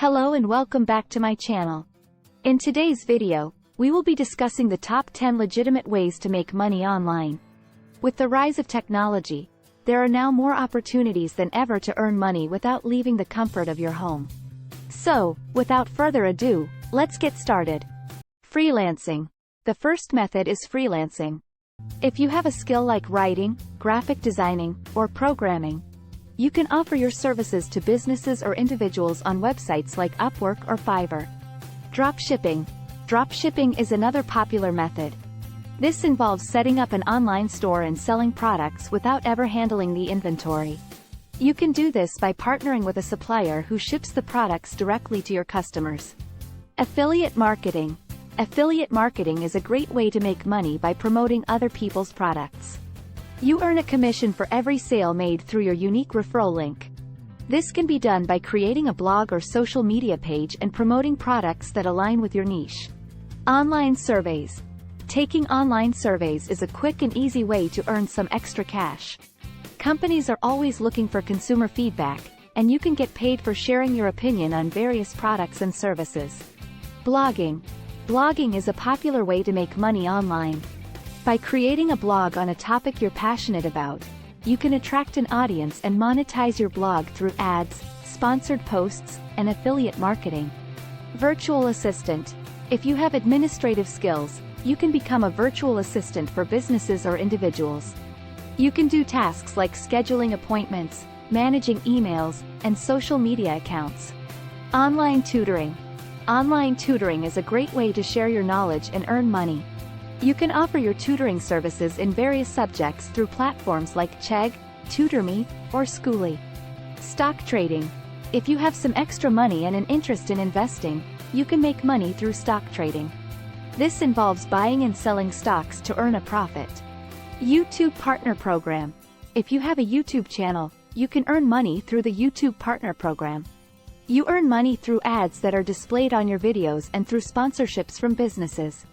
Hello and welcome back to my channel. In today's video, we will be discussing the top 10 legitimate ways to make money online. With the rise of technology, there are now more opportunities than ever to earn money without leaving the comfort of your home. So, without further ado, let's get started. Freelancing. The first method is freelancing. If you have a skill like writing, graphic designing, or programming, you can offer your services to businesses or individuals on websites like Upwork or Fiverr. Dropshipping. Dropshipping is another popular method. This involves setting up an online store and selling products without ever handling the inventory. You can do this by partnering with a supplier who ships the products directly to your customers. Affiliate marketing. Affiliate marketing is a great way to make money by promoting other people's products. You earn a commission for every sale made through your unique referral link. This can be done by creating a blog or social media page and promoting products that align with your niche. Online surveys. Taking online surveys is a quick and easy way to earn some extra cash. Companies are always looking for consumer feedback, and you can get paid for sharing your opinion on various products and services. Blogging. Blogging is a popular way to make money online. By creating a blog on a topic you're passionate about, you can attract an audience and monetize your blog through ads, sponsored posts, and affiliate marketing. Virtual assistant. If you have administrative skills, you can become a virtual assistant for businesses or individuals. You can do tasks like scheduling appointments, managing emails, and social media accounts. Online tutoring. Online tutoring is a great way to share your knowledge and earn money. You can offer your tutoring services in various subjects through platforms like Chegg, TutorMe, or Schooly. Stock trading. If you have some extra money and an interest in investing, you can make money through stock trading. This involves buying and selling stocks to earn a profit. YouTube Partner Program. If you have a YouTube channel, you can earn money through the YouTube Partner Program. You earn money through ads that are displayed on your videos and through sponsorships from businesses.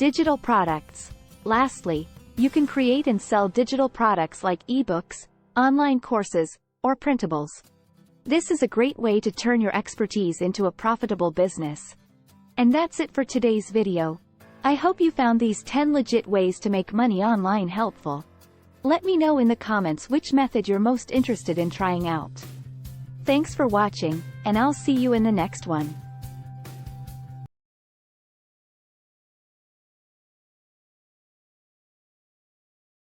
Digital products. Lastly, you can create and sell digital products like ebooks, online courses, or printables. This is a great way to turn your expertise into a profitable business. And that's it for today's video. I hope you found these 10 legit ways to make money online helpful. Let me know in the comments which method you're most interested in trying out. Thanks for watching, and I'll see you in the next one.